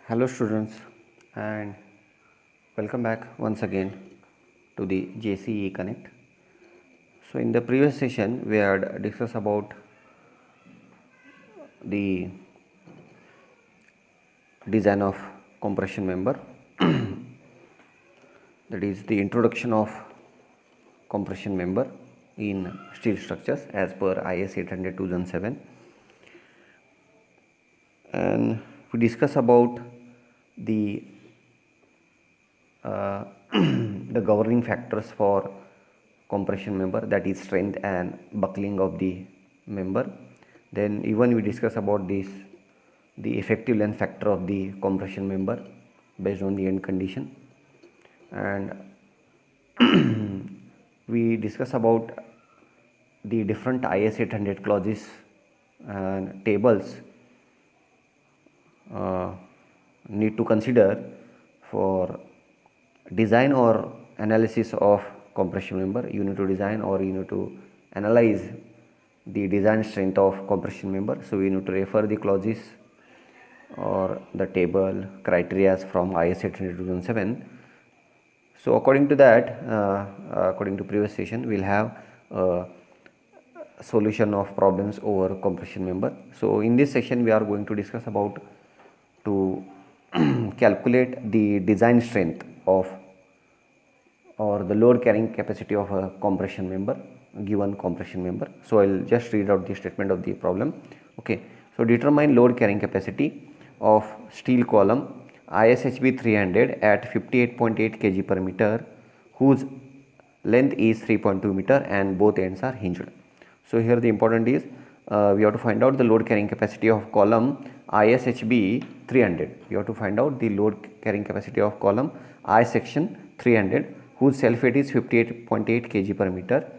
Hello students, and welcome back once again to the JCE Connect. So in the previous session we had discussed about the design of compression member, that is the introduction of compression member in steel structures as per IS 800 2007, and we discuss about the the governing factors for compression member, that is strength and buckling of the member. Then even we discuss about this, the effective length factor of the compression member based on the end condition, and we discuss about the different IS 800 clauses and tables need to consider for design or analysis of compression member. You need to design or you need to analyze the design strength of compression member. So we need to refer the clauses or the table criteria from IS 800 2007. So according to that, according to previous session, we'll have a solution of problems over compression member. So in this session we are going to discuss about to calculate the design strength of or the load carrying capacity of a compression member, given compression member. So I'll just read out the statement of the problem. Okay, so determine load carrying capacity of steel column ISHB 300 at 58.8 kg per meter, whose length is 3.2 meter and both ends are hinged. So here the important is we have to find out the load carrying capacity of column ISHB 300. We have to find out the load carrying capacity of column I section 300, whose self weight is 58.8 kg per meter,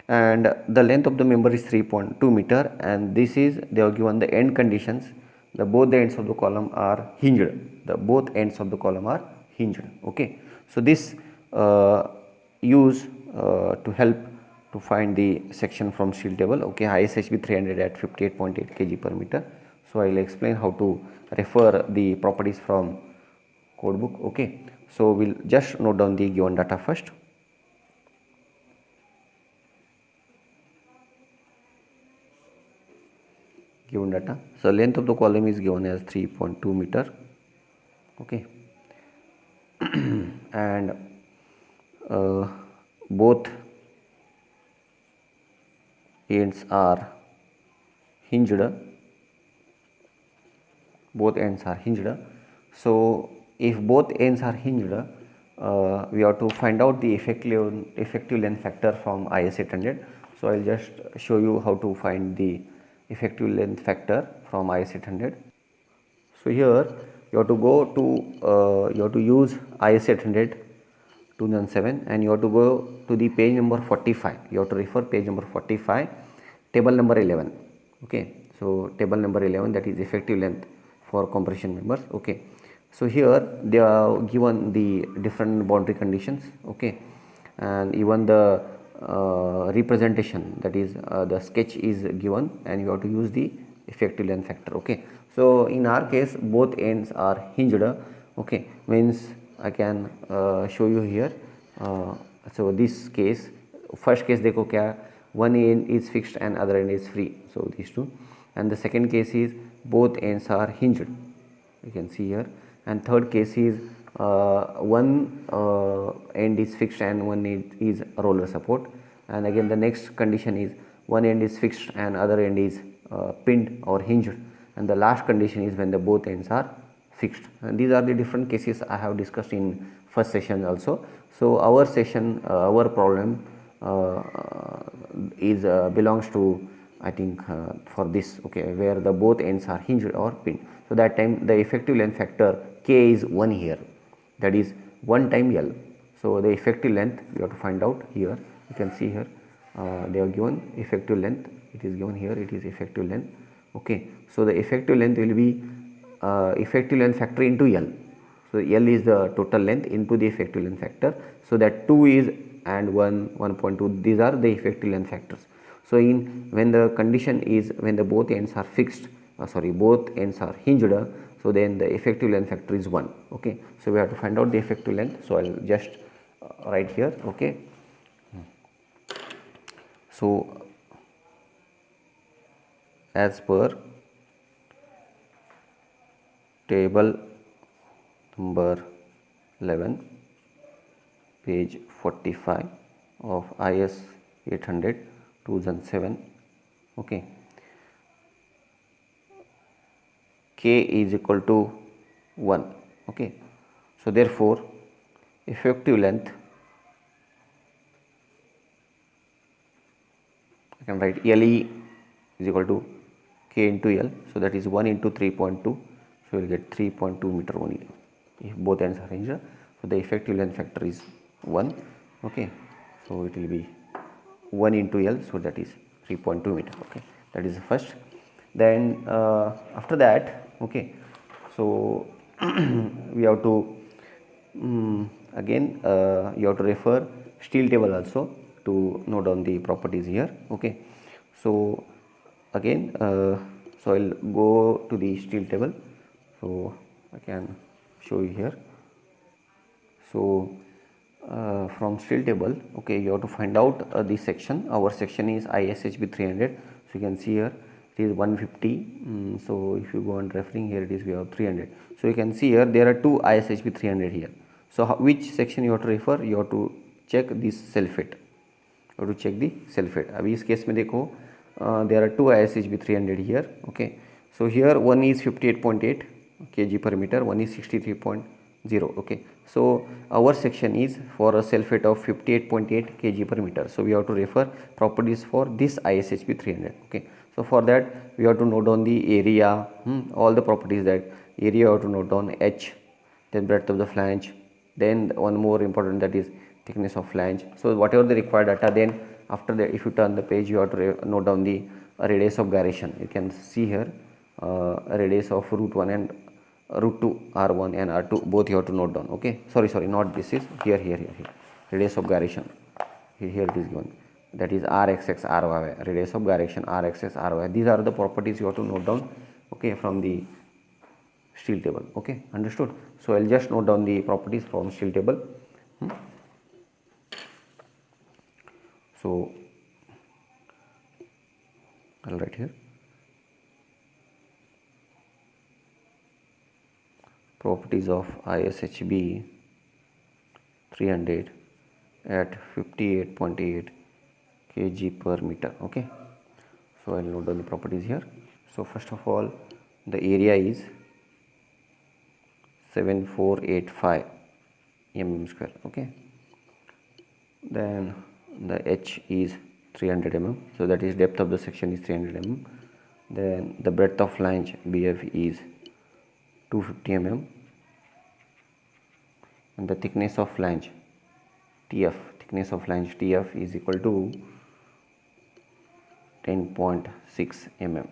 and the length of the member is 3.2 meter, and this is, they have given the end conditions, the both the ends of the column are hinged, the both ends of the column are hinged. Okay, so this use to help to find the section from steel table. Okay, ISHB 300 at 58.8 kg per meter. So I will explain how to refer the properties from code book. Okay, so we'll just note down the given data first. Given data, so length of the column is given as 3.2 meter. Okay, and both ends are hinged, both ends are hinged. So if both ends are hinged, we have to find out the effective length factor from IS 800. So I will just show you how to find the effective length factor from IS 800. So here you have to go to you have to use IS 800 2007, and you have to go to the page number 45. You have to refer page number 45, table number 11. Okay, so table number 11, that is effective length for compression members. Okay, so here they are given the different boundary conditions. Okay, and even the representation, that is the sketch is given, and you have to use the effective length factor. Okay, so in our case both ends are hinged. Okay, means I can show you here. So this case, first case देखो क्या, one end is fixed and other end is free, so these two, and the second case is both ends are hinged, you can see here, and third case is one end is fixed and one end is roller support, and again the next condition is one end is fixed and other end is pinned or hinged, and the last condition is when the both ends are fixed. And these are the different cases I have discussed in first session also. So our session, our problem is belongs to, I think, for this. Okay, where the both ends are hinged or pinned. So that time the effective length factor K is 1 here, that is 1 time L. So the effective length we have to find out here. You can see here they have given effective length, it is given here, it is effective length. Okay, so the effective length will be effective length factor into L. So L is the total length into the effective length factor. So that 2 is and 1.2, these are the effective length factors. So in when the condition is when the both ends are fixed, both ends are hinged, So then the effective length factor is 1. Okay, so we have to find out the effective length. So I'll just write here. Okay, so as per table number 11, page 45 of IS 800 2007, okay, K is equal to 1. Okay, so therefore effective length, I can write LE is equal to K into L, so that is 1 into 3.2, so we will get 3.2 meter only if both ends are arranged. So the effective length factor is 1. Okay, so it will be 1 into L, so that is 3.2 meter. Okay, that is the first. Then after that, okay, so we have to again you have to refer steel table also to note down the properties here. Okay, so again so I'll go to the steel table, so I can show you here. So from steel table, okay, you have to find out the section. Our section is ISHB 300, so you can see here it is 150. So if you go on referring here, it is we have 300. So you can see here there are two ISHB 300 here. So which section you have to refer? You have to check this sulfate. You have to check the sulfate. अभी इस case में देखो there are two ISHB 300 here. Okay, so here one is 58.8 kg per meter, one is 63.0. okay, so our section is for a sulfate of 58.8 kg per meter, so we have to refer properties for this ISHB 300. okay, so for that we have to note down the area, all the properties. That area you have to note down H, then breadth of the flange, then one more important, that is thickness of flange. So whatever the required data, then after that if you turn the page, you have to note down the radius of gyration. You can see here radius of root 1 and root 2, R1 and R2, both you have to note down. Okay, sorry, not this is here, radius of gyration, here it is given, that is RXX RY, radius of gyration RXX RY. These are the properties you have to note down, okay, from the steel table. Okay, understood? So I'll just note down the properties from steel table. So I'll write here properties of ISHB 300 at 58.8 kg per meter. Okay, so I'll note down the properties here. So first of all, the area is 7485 mm square. Okay, then the H is 300 mm, so that is depth of the section is 300 mm. Then the breadth of flange BF is 250 mm, and the thickness of flange TF, is equal to 10.6 mm.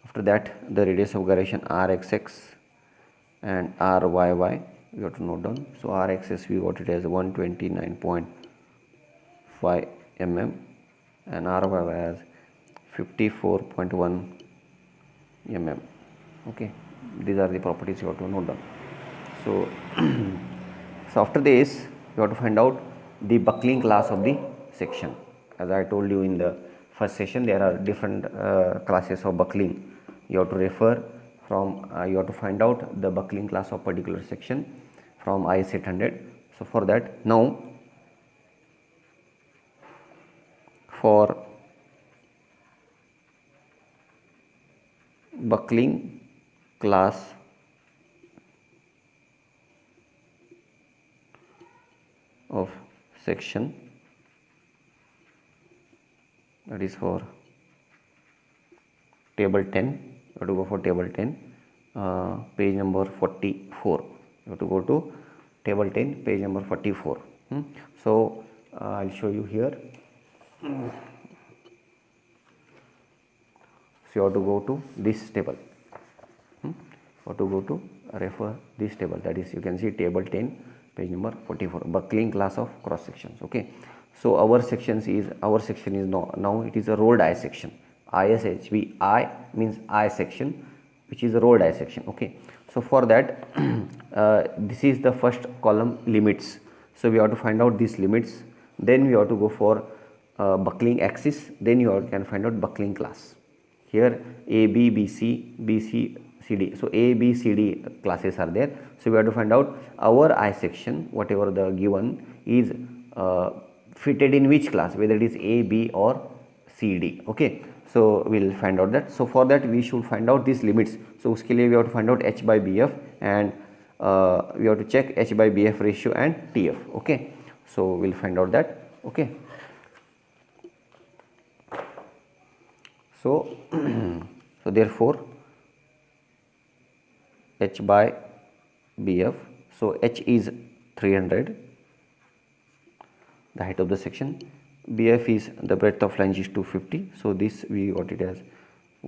After that, the radius of gyration RXX and RYY we have to note down. So RXS we got it as 129.5 mm and RYY as 54.1 mm. Okay, these are the properties you have to note down. So so after this you have to find out the buckling class of the section. As I told you in the first session, there are different classes of buckling. You have to refer from you have to find out the buckling class of particular section from IS 800. So for that, now for buckling class of section, that is for table 10, you have to go for table 10, page number 44. You have to go to table 10, page number 44. So I'll show you here. So you have to go to this table. You have to go to refer this table, that is you can see table 10, page number 44, buckling class of cross sections. Okay, so our section is now it is a rolled I section. ISHB I means I section, which is a row dissection. Okay, so for that this is the first column, limits. So we have to find out these limits, then we have to go for buckling axis, then you can find out buckling class. Here A, B, B, C, B, C, C, D. So A, B, C, D classes are there. So we have to find out our I section, whatever the given is fitted in which class, whether it is A, B or C, D. Okay, so we will find out that. So for that we should find out these limits. So uske liye we have to find out H by BF, and we have to check H by BF ratio and TF. Okay, so we will find out that. Okay, so so therefore H by BF, so H is 300, the height of the section. BF is the breadth of flange is 250, so this we got it as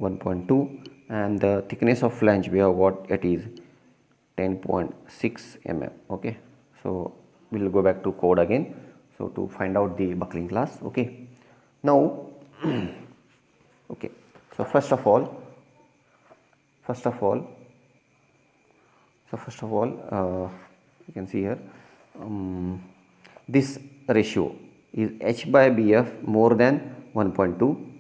1.2, and the thickness of flange we have got it is 10.6 mm. Okay, so we will go back to code again, so to find out the buckling class. Okay, now okay, so first of all you can see here this ratio is H by BF more than 1.2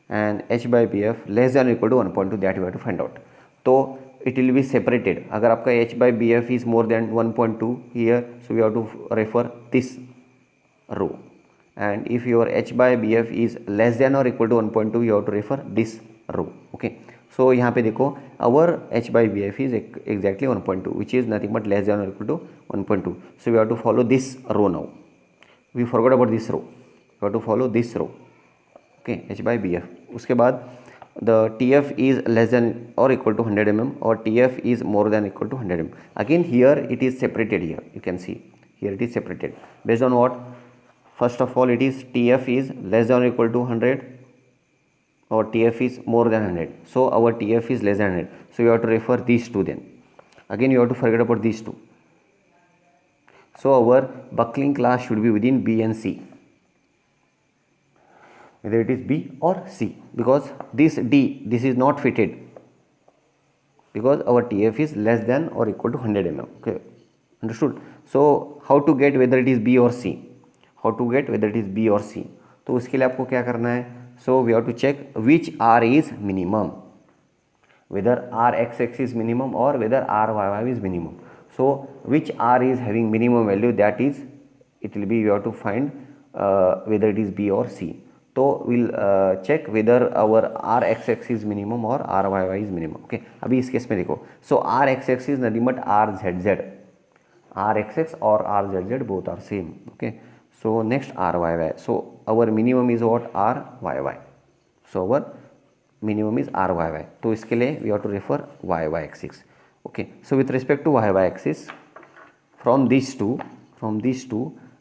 and H by BF less than or equal to 1.2, that we have to find out. So it will be separated. अगर आपका H by BF is more than 1.2 here, so we have to refer this row, and if your H by BF is less than or equal to 1.2, you have to refer this row. Okay, so यहाँ पे देखो our H by BF is exactly 1.2, which is nothing but less than or equal to 1.2. So we have to follow this row now. We forgot about this row. We have to follow this row. Okay, H by BF. उसके बाद the TF is less than or equal to 100 mm or TF is more than or equal to 100 mm. Again here it is separated. Here you can see here it is separated based on what? First of all, it is TF is less than or equal to 100 or TF is more than 100. So our TF is less than 100. So you have to refer these two then. Again you have to forget about these two. So our buckling class should be within B and C, whether it is B or C, because this D, this is not fitted because our TF is less than or equal to 100 mm. Okay, understood? So how to get whether it is B or C? How to get whether it is B or C? तो उसके लिए आपको क्या करना है? So we have to check which R is minimum, whether R XX is minimum or whether R YY is minimum. So which R is having minimum value, that is it will be, you have to find whether it is B or C. So we'll check whether our RXX is minimum or RYY is minimum. Okay, अभी इस case में देखो, so RXX is nothing but RZZ, RXX or RZZ both are same. Okay, so next RYY, so our minimum is what? RYY. So our minimum is RYY. तो इसके लिए we have to refer YY axis. Okay, so with respect to YY axis, from these two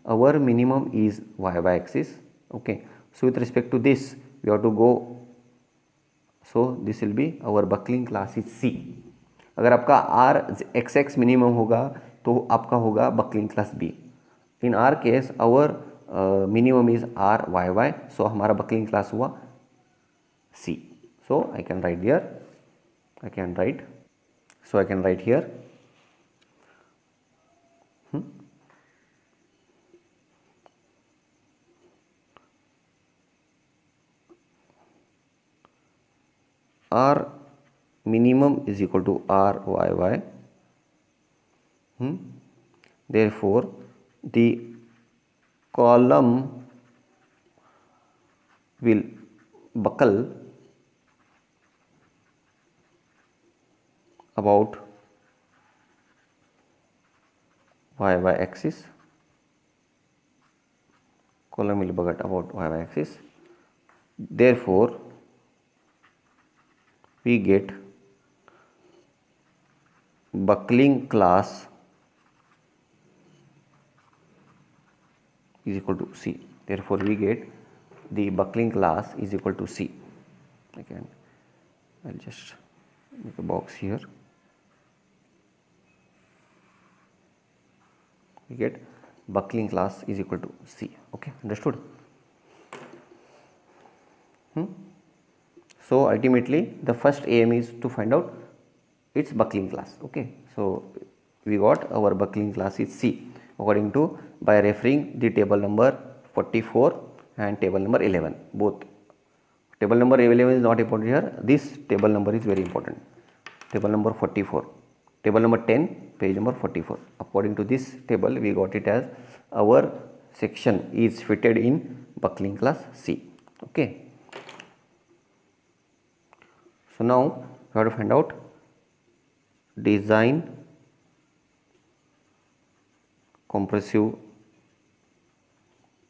our minimum is YY axis. Okay, so with respect to this we have to go, so this will be our buckling class is C. अगर आपका RXX minimum होगा तो आपका होगा buckling class B. In our case our minimum is RYY, so हमारा buckling class हुआ C. So I can write here, I can write here R minimum is equal to RYY. Therefore the column will buckle about YY axis, column will buckle about YY axis. Therefore we get buckling class is equal to C. Therefore we get the buckling class is equal to C. Again I'll just make a box here. We get buckling class is equal to C. Okay, understood? So ultimately the first aim is to find out its buckling class. Okay, so we got our buckling class is C according to by referring the table number 44 and table number 11. Both table number 11 is not important here, this table number is very important. Table number 44, table number 10, page number 44. According to this table we got it as our section is fitted in buckling class C. Okay, so now we have to find out design compressive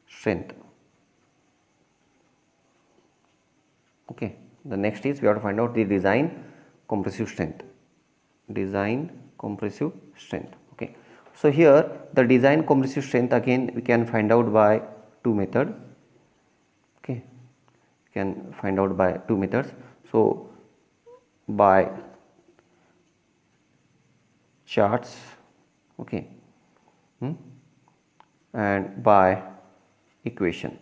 strength. Okay, the next is we have to find out the design compressive strength. Design compressive strength. Okay, so here the design compressive strength again we can find out by two methods. Okay, we can find out by two methods. So by charts, okay, and by equation.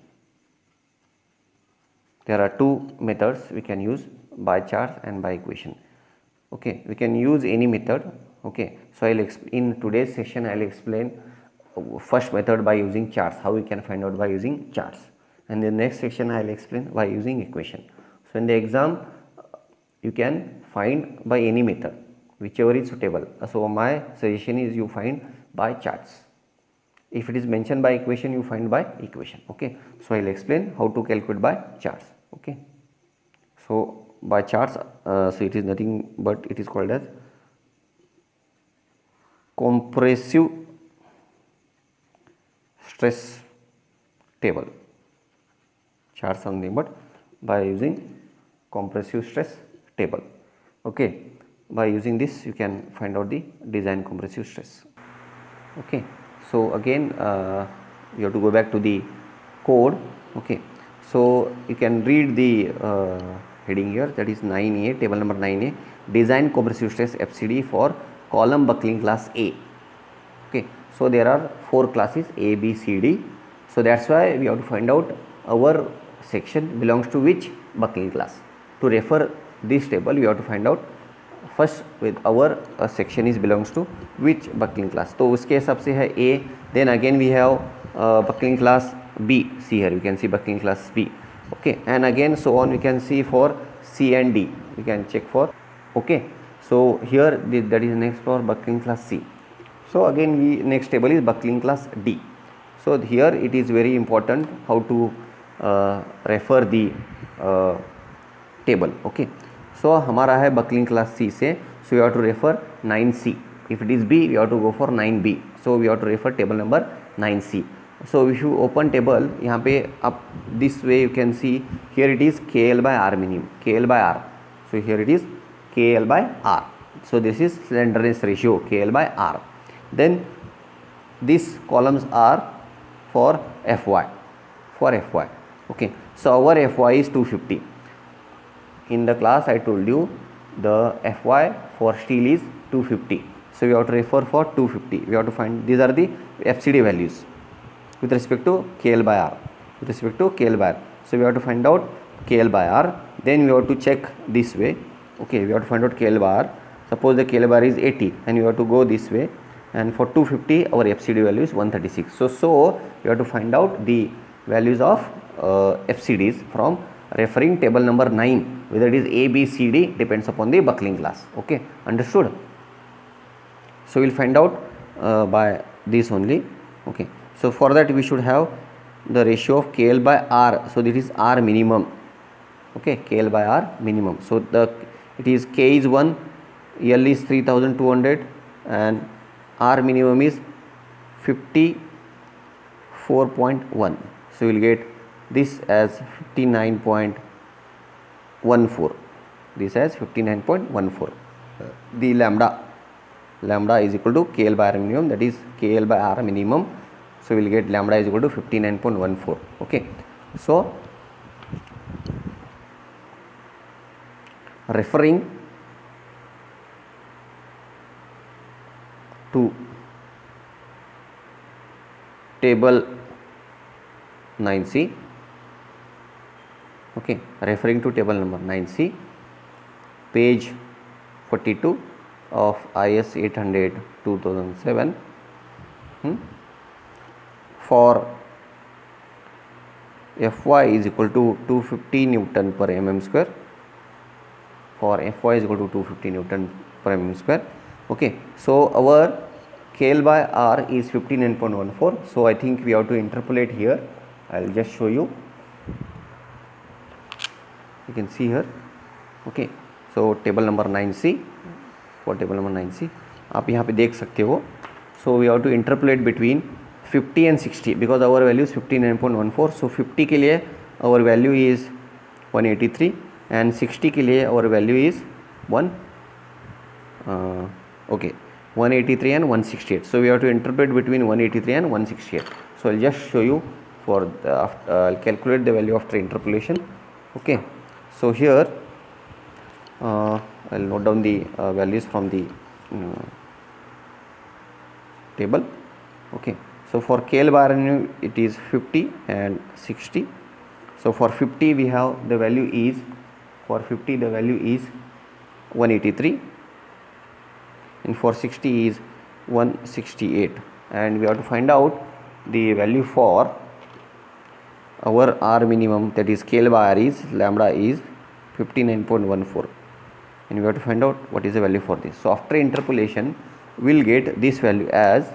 There are two methods we can use, by charts and by equation. Okay, we can use any method. Okay, so in today's session I will explain first method by using charts, how we can find out by using charts, and in the next section I will explain by using equation. So in the exam you can find by any method, whichever is suitable. So my suggestion is you find by charts. If it is mentioned by equation, you find by equation. Okay, so I will explain how to calculate by charts. Okay, so by charts, so it is nothing but it is called as compressive stress table. Charts are nothing but by using compressive stress table. Okay, by using this you can find out the design compressive stress. Okay, so again you have to go back to the code. Okay, so you can read the heading here, that is 9A, table number 9A, design compressive stress FCD for column buckling class A. Okay, so there are 4 classes A, B, C, D. So that's why we have to find out our section belongs to which buckling class. To refer this table we have to find out first with our section is belongs to which buckling class. तो उसके हिसाब से है A, then again we have buckling class B. See here you can see buckling class B. Okay, and again so on we can see for C and D, we can check for. Okay, so here that is next for buckling class C. So again we next table is buckling class D. So here it is very important how to refer the table. Okay, so हमारा है buckling class C से, so you have to refer 9C. If it is B, we have to go for 9B. So we have to refer table number 9C. So if you open table, यहाँ पे up this way you can see here it is KL by R minimum, KL by R. So here it is KL by R. So this is slenderness ratio KL by R. Then these columns are for FY, for FY. Okay, so our FY is 250. In the class I told you the FY for steel is 250. So we have to refer for 250. We have to find these are the FCD values with respect to KL by R. With respect to KL by R. So we have to find out KL by R. Then we have to check this way. Okay, we have to find out KL by R. Suppose the KL by R is 80 and you have to go this way. And for 250 our FCD value is 136. So we have to find out the values of FCDs from referring table number 9, whether it is A, B, C, D depends upon the buckling class. Okay, understood? So we will find out by this only. Okay, so for that we should have the ratio of KL by R. So this is R minimum. Okay, KL by R minimum. So it is K is 1, L is 3200 and R minimum is 54.1. So you will get this as 59.14. This as 59.14. The lambda is equal to KL by R minimum, that is KL by R minimum. So we will get lambda is equal to 59.14. Okay, so referring to table 9C. Okay, referring to table number 9C, page 42 of IS 800 2007 for Fy is equal to 250 Newton per mm square. For Fy is equal to 250 Newton per mm square. Okay, so our KL by R is 59.14. So I think we have to interpolate here. I will just show you. You can see here. Okay, so table number 9C, for table number 9C आप यहाँ पे देख सकते हो. So we have to interpolate between 50 and 60 because our value is 59.14. So 50 के लिए our value is 183 and 60 के लिए our value is 183 and 168. So we have to interpolate between 183 and 168. So I'll just show you for the I'll calculate the value after interpolation. Okay, so here I'll note down the values from the table. Okay, so for KL by R it is 50 and 60. So for 50 we have the value is 183 and for 60 is 168, and we have to find out the value for our R minimum, that is KL by R is lambda is 59.14, and we have to find out what is the value for this. So after interpolation we will get this value as,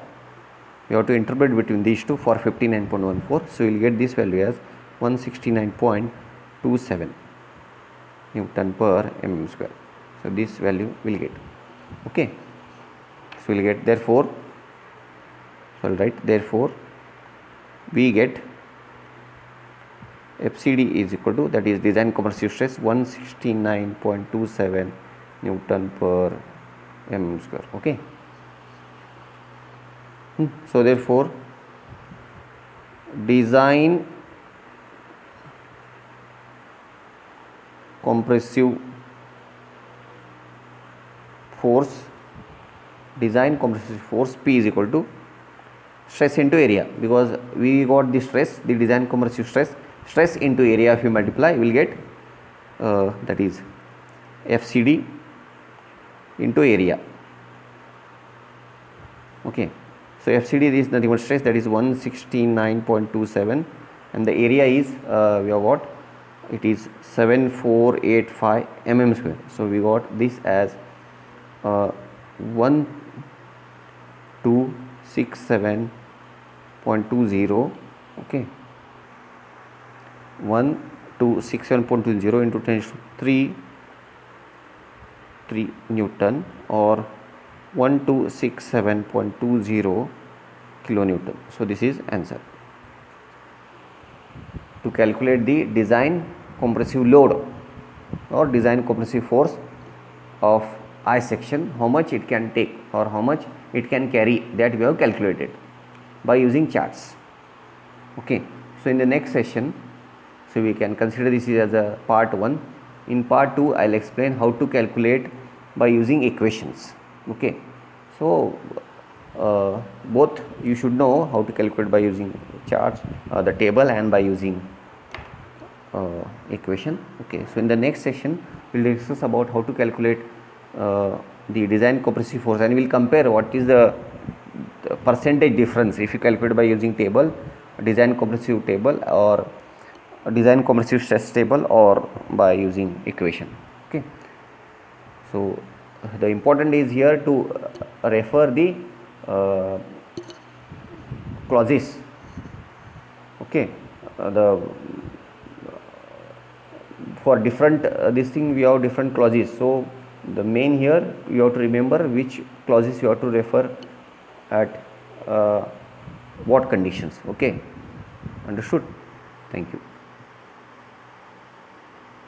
we have to interpolate between these two for 59.14. So we will get this value as 169.27 Newton per mm square. So this value we will get. Okay, so we will get, therefore, so I will write, therefore we get FCD is equal to, that is design compressive stress, 169.27 Newton per mm square. Okay, so therefore design compressive force P is equal to stress into area, because we got the stress, the design compressive stress into area, if you multiply we will get that is FCD into area. Okay, so FCD is nothing but stress, that is 169.27, and the area is we have got, it is 7485 mm square. So we got this as 1267.20. okay, 1267.20 into 10 to 3 Newton, or 1267.20 kilonewton. So this is answer. To calculate the design compressive load or design compressive force of I section, how much it can take or how much it can carry, that we have calculated by using charts. Okay, so in the next session, so we can consider this as a part 1. In part 2 I will explain how to calculate by using equations. Okay, so both you should know how to calculate by using charts, the table, and by using equation. Okay, so in the next session we will discuss about how to calculate the design compressive force, and we will compare what is the percentage difference if you calculate by using table, design compressive table, or design compressive stress table, or by using equation. Okay, so the important is here to refer the clauses. Okay, for different this thing we have different clauses. So the main here you have to remember which clauses you have to refer at what conditions. Okay, understood? Thank you.